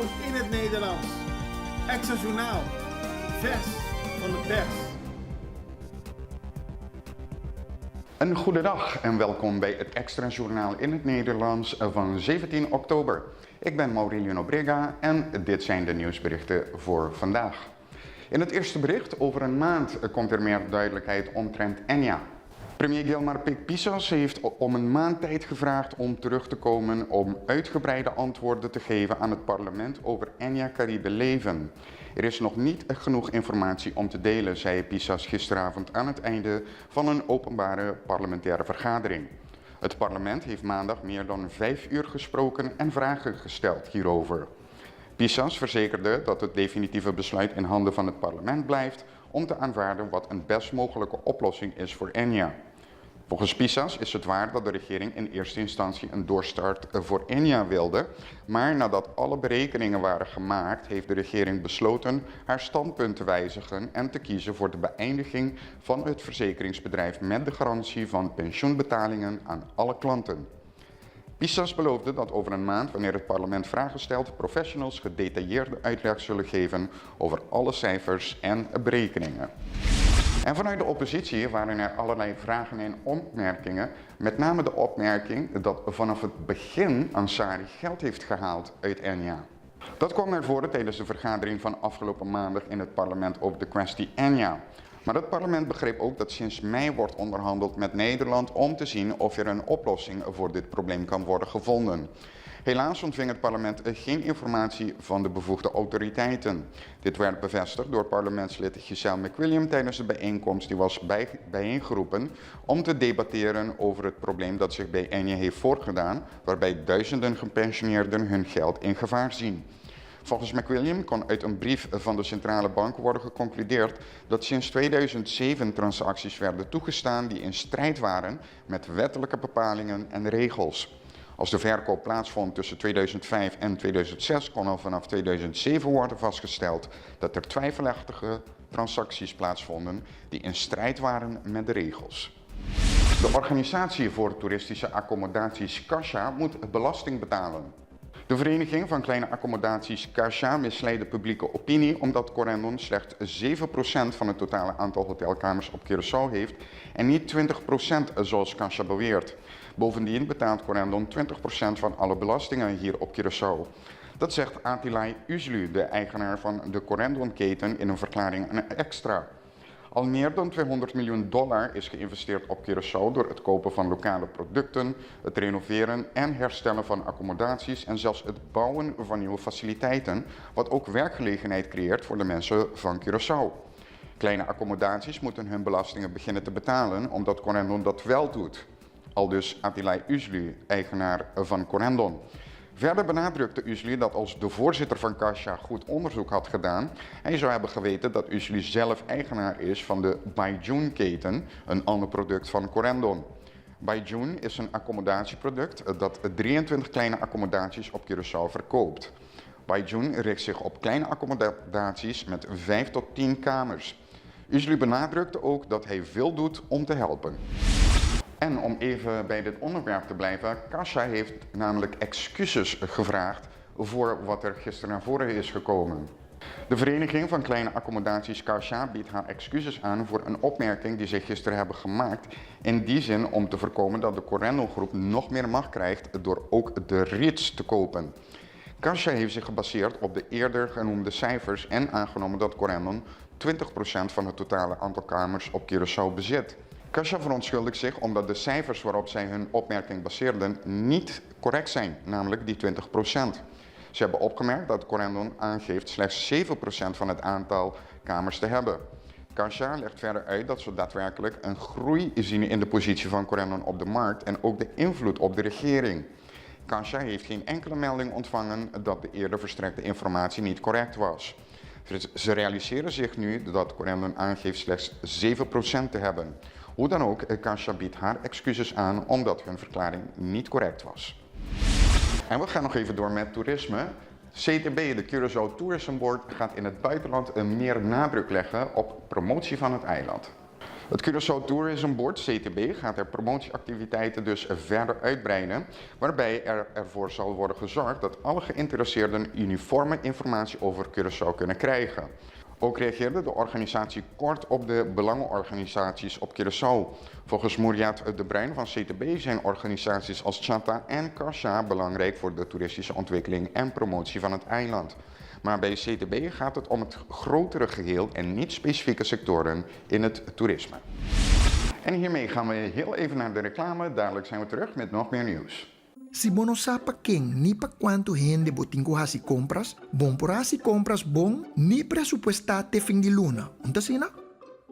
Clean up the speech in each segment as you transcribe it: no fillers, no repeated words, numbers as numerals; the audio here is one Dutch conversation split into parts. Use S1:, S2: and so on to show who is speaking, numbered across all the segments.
S1: In het Nederlands. Extra Journaal. Vers van de pers.
S2: Een goede dag en welkom bij het Extra Journaal in het Nederlands van 17 oktober. Ik ben Maurelio Nobrega en dit zijn de nieuwsberichten voor vandaag. In het eerste bericht over een maand komt er meer duidelijkheid omtrent Enya. Premier Gilmar Pek-Pisas heeft om een maand tijd gevraagd om terug te komen om uitgebreide antwoorden te geven aan het parlement over Enya Caribe Leven. Er is nog niet genoeg informatie om te delen, zei Pisas gisteravond aan het einde van een openbare parlementaire vergadering. Het parlement heeft maandag meer dan 5 uur gesproken en vragen gesteld hierover. Pisas verzekerde dat het definitieve besluit in handen van het parlement blijft om te aanvaarden wat een best mogelijke oplossing is voor Enya. Volgens Pisas is het waar dat de regering in eerste instantie een doorstart voor Enya wilde, maar nadat alle berekeningen waren gemaakt, heeft de regering besloten haar standpunt te wijzigen en te kiezen voor de beëindiging van het verzekeringsbedrijf met de garantie van pensioenbetalingen aan alle klanten. Pisas beloofde dat over een maand, wanneer het parlement vragen stelt, professionals gedetailleerde uitleg zullen geven over alle cijfers en berekeningen. En vanuit de oppositie waren er allerlei vragen en opmerkingen, met name de opmerking dat vanaf het begin Ansari geld heeft gehaald uit Enya. Dat kwam naar voren tijdens de vergadering van afgelopen maandag in het parlement over de kwestie Enya. Maar het parlement begreep ook dat sinds mei wordt onderhandeld met Nederland om te zien of er een oplossing voor dit probleem kan worden gevonden. Helaas ontving het parlement geen informatie van de bevoegde autoriteiten. Dit werd bevestigd door parlementslid Giselle McWilliam tijdens de bijeenkomst die was bijeengeroepen om te debatteren over het probleem dat zich bij Enya heeft voorgedaan, waarbij duizenden gepensioneerden hun geld in gevaar zien. Volgens McWilliam kon uit een brief van de centrale bank worden geconcludeerd dat sinds 2007 transacties werden toegestaan die in strijd waren met wettelijke bepalingen en regels. Als de verkoop plaatsvond tussen 2005 en 2006 kon al vanaf 2007 worden vastgesteld dat er twijfelachtige transacties plaatsvonden die in strijd waren met de regels. De organisatie voor toeristische accommodaties Kasha moet belasting betalen. De Vereniging van Kleine Accommodaties Kasha misleidt de publieke opinie omdat Corendon slechts 7% van het totale aantal hotelkamers op Curaçao heeft en niet 20% zoals Kasha beweert. Bovendien betaalt Corendon 20% van alle belastingen hier op Curaçao. Dat zegt Atilay Uslu, de eigenaar van de Corendon-keten, in een verklaring aan Extra. Al meer dan $200 miljoen is geïnvesteerd op Curaçao door het kopen van lokale producten, het renoveren en herstellen van accommodaties en zelfs het bouwen van nieuwe faciliteiten, wat ook werkgelegenheid creëert voor de mensen van Curaçao. Kleine accommodaties moeten hun belastingen beginnen te betalen omdat Corendon dat wel doet. Aldus Atilay Uslu, eigenaar van Corendon. Verder benadrukte Uslu dat als de voorzitter van Kasha goed onderzoek had gedaan, hij zou hebben geweten dat Uslu zelf eigenaar is van de Baijun-keten, een ander product van Corendon. Baijun is een accommodatieproduct dat 23 kleine accommodaties op Curaçao verkoopt. Baijun richt zich op kleine accommodaties met 5 tot 10 kamers. Uslu benadrukte ook dat hij veel doet om te helpen. En om even bij dit onderwerp te blijven, Kasha heeft namelijk excuses gevraagd voor wat er gisteren naar voren is gekomen. De Vereniging van Kleine Accommodaties Kasha biedt haar excuses aan voor een opmerking die ze gisteren hebben gemaakt. In die zin om te voorkomen dat de Corendon groep nog meer macht krijgt door ook de REITs te kopen. Kasha heeft zich gebaseerd op de eerder genoemde cijfers en aangenomen dat Corendon 20% van het totale aantal kamers op Curaçao bezit. Kasha verontschuldigt zich omdat de cijfers waarop zij hun opmerking baseerden niet correct zijn, namelijk die 20%. Ze hebben opgemerkt dat Corendon aangeeft slechts 7% van het aantal kamers te hebben. Kasha legt verder uit dat ze daadwerkelijk een groei zien in de positie van Corendon op de markt en ook de invloed op de regering. Kasha heeft geen enkele melding ontvangen dat de eerder verstrekte informatie niet correct was. Ze realiseren zich nu dat Corendon aangeeft slechts 7% te hebben. Hoe dan ook, Kasha biedt haar excuses aan omdat hun verklaring niet correct was. En we gaan nog even door met toerisme. CTB, de Curaçao Tourism Board, gaat in het buitenland meer nadruk leggen op promotie van het eiland. Het Curaçao Tourism Board, CTB, gaat de promotieactiviteiten dus verder uitbreiden, waarbij er ervoor zal worden gezorgd dat alle geïnteresseerden uniforme informatie over Curaçao kunnen krijgen. Ook reageerde de organisatie kort op de belangenorganisaties op Curaçao. Volgens Mouriat de Bruin van CTB zijn organisaties als Chata en Kasha belangrijk voor de toeristische ontwikkeling en promotie van het eiland. Maar bij CTB gaat het om het grotere geheel en niet specifieke sectoren in het toerisme. En hiermee gaan we heel even naar de reclame. Dadelijk zijn we terug met nog meer nieuws.
S3: Si bono sapa king ni pa quanto gente botingo hasi compras, bon por hasi compras bon ni presupuestate fin di luna. Untasina?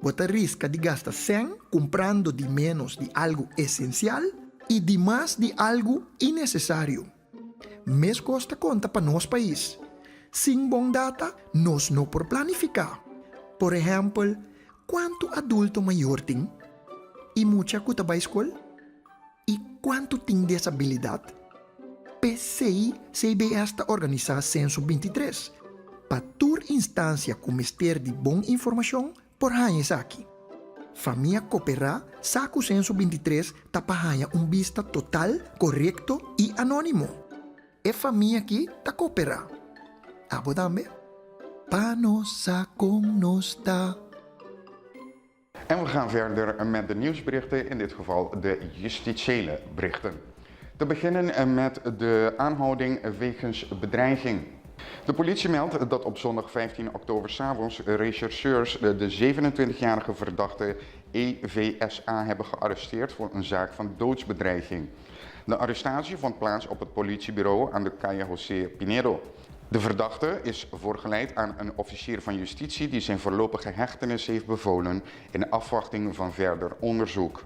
S3: Bota risca di gasta 100 comprando di menos di algo esencial y di más di algo innecesario. Mes costa conta pa nos país. Sin bon data, nos no por planificar. Por ejemplo, quanto adulto mayor ting? Y mucha kuta ba escola? E quanto tem desabilidade? PCI CB esta organizar Censo 23. Para toda instância comester de boa informação por hanhas aqui. Família cooperar, saco Censo 23 tapa hanha vista total, correto e anônimo. É família aqui tá cooperar. Abodambe? Pa nossa com nos tá.
S2: En we gaan verder met de nieuwsberichten, in dit geval de justitiële berichten. Te beginnen met de aanhouding wegens bedreiging. De politie meldt dat op zondag 15 oktober 's avonds rechercheurs de 27-jarige verdachte EVSA hebben gearresteerd voor een zaak van doodsbedreiging. De arrestatie vond plaats op het politiebureau aan de Calle José Pinedo. De verdachte is voorgeleid aan een officier van justitie die zijn voorlopige hechtenis heeft bevolen in afwachting van verder onderzoek.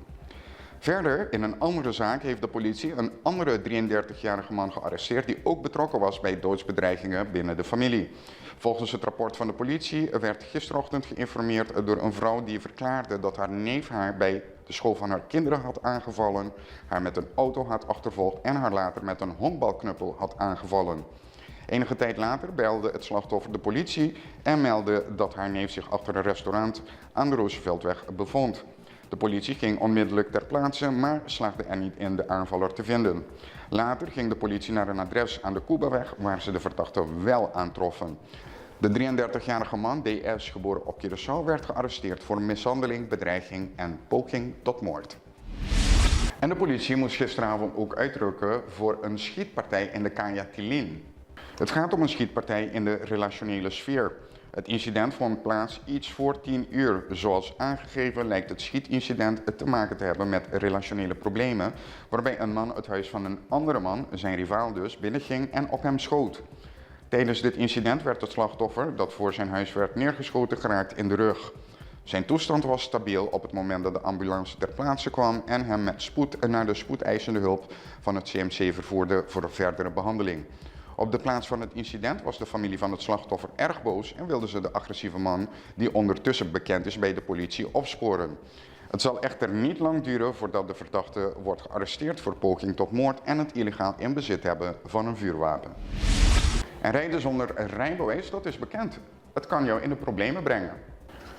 S2: Verder, in een andere zaak heeft de politie een andere 33-jarige man gearresteerd die ook betrokken was bij doodsbedreigingen binnen de familie. Volgens het rapport van de politie werd gisterochtend geïnformeerd door een vrouw die verklaarde dat haar neef haar bij de school van haar kinderen had aangevallen, haar met een auto had achtervolgd en haar later met een honkbalknuppel had aangevallen. Enige tijd later belde het slachtoffer de politie en meldde dat haar neef zich achter een restaurant aan de Rooseveltweg bevond. De politie ging onmiddellijk ter plaatse, maar slaagde er niet in de aanvaller te vinden. Later ging de politie naar een adres aan de Kubaweg waar ze de verdachte wel aantroffen. De 33-jarige man, DS, geboren op Curaçao, werd gearresteerd voor mishandeling, bedreiging en poging tot moord. En de politie moest gisteravond ook uitrukken voor een schietpartij in de Kaya Tilin. Het gaat om een schietpartij in de relationele sfeer. Het incident vond plaats iets voor 10 uur. Zoals aangegeven lijkt het schietincident te maken te hebben met relationele problemen, waarbij een man het huis van een andere man, zijn rivaal dus, binnenging en op hem schoot. Tijdens dit incident werd het slachtoffer, dat voor zijn huis werd neergeschoten, geraakt in de rug. Zijn toestand was stabiel op het moment dat de ambulance ter plaatse kwam en hem met spoed naar de spoedeisende hulp van het CMC vervoerde voor verdere behandeling. Op de plaats van het incident was de familie van het slachtoffer erg boos en wilden ze de agressieve man, die ondertussen bekend is bij de politie, opsporen. Het zal echter niet lang duren voordat de verdachte wordt gearresteerd voor poging tot moord en het illegaal in bezit hebben van een vuurwapen. En rijden zonder rijbewijs, dat is bekend. Het kan jou in de problemen brengen.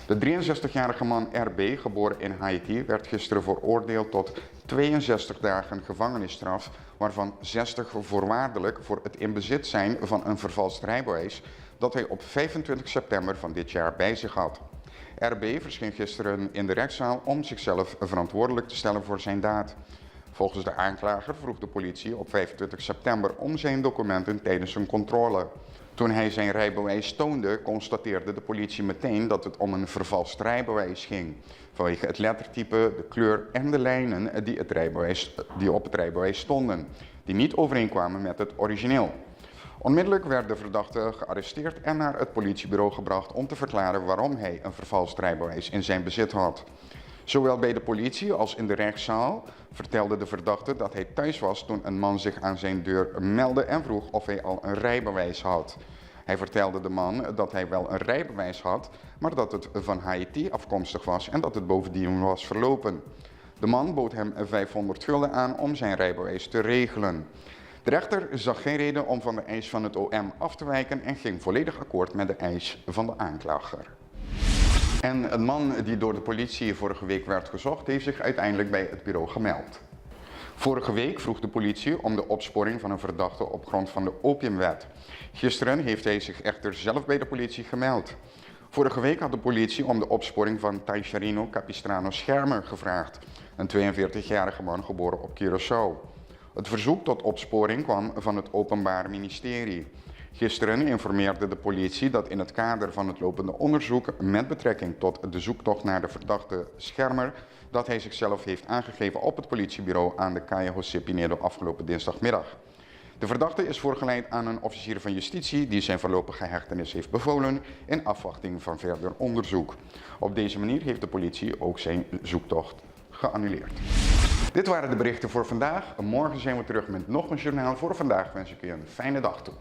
S2: De 63-jarige man RB, geboren in Haiti, werd gisteren veroordeeld tot 62 dagen gevangenisstraf, waarvan 60 voorwaardelijk voor het in bezit zijn van een vervalst rijbewijs dat hij op 25 september van dit jaar bij zich had. RB verscheen gisteren in de rechtszaal om zichzelf verantwoordelijk te stellen voor zijn daad. Volgens de aanklager vroeg de politie op 25 september om zijn documenten tijdens een controle. Toen hij zijn rijbewijs toonde, constateerde de politie meteen dat het om een vervalst rijbewijs ging, vanwege het lettertype, de kleur en de lijnen die op het rijbewijs stonden, die niet overeenkwamen met het origineel. Onmiddellijk werd de verdachte gearresteerd en naar het politiebureau gebracht om te verklaren waarom hij een vervalst rijbewijs in zijn bezit had. Zowel bij de politie als in de rechtszaal vertelde de verdachte dat hij thuis was toen een man zich aan zijn deur meldde en vroeg of hij al een rijbewijs had. Hij vertelde de man dat hij wel een rijbewijs had, maar dat het van Haiti afkomstig was en dat het bovendien was verlopen. De man bood hem 500 gulden aan om zijn rijbewijs te regelen. De rechter zag geen reden om van de eis van het OM af te wijken en ging volledig akkoord met de eis van de aanklager. En een man die door de politie vorige week werd gezocht, heeft zich uiteindelijk bij het bureau gemeld. Vorige week vroeg de politie om de opsporing van een verdachte op grond van de opiumwet. Gisteren heeft hij zich echter zelf bij de politie gemeld. Vorige week had de politie om de opsporing van Taisharino Capistrano Schermer gevraagd, een 42-jarige man geboren op Curaçao. Het verzoek tot opsporing kwam van het Openbaar Ministerie. Gisteren informeerde de politie dat in het kader van het lopende onderzoek met betrekking tot de zoektocht naar de verdachte Schermer, dat hij zichzelf heeft aangegeven op het politiebureau aan de Calle José Pinedo afgelopen dinsdagmiddag. De verdachte is voorgeleid aan een officier van justitie die zijn voorlopige hechtenis heeft bevolen in afwachting van verder onderzoek. Op deze manier heeft de politie ook zijn zoektocht geannuleerd. Dit waren de berichten voor vandaag. Morgen zijn we terug met nog een journaal. Voor vandaag wens ik u een fijne dag toe.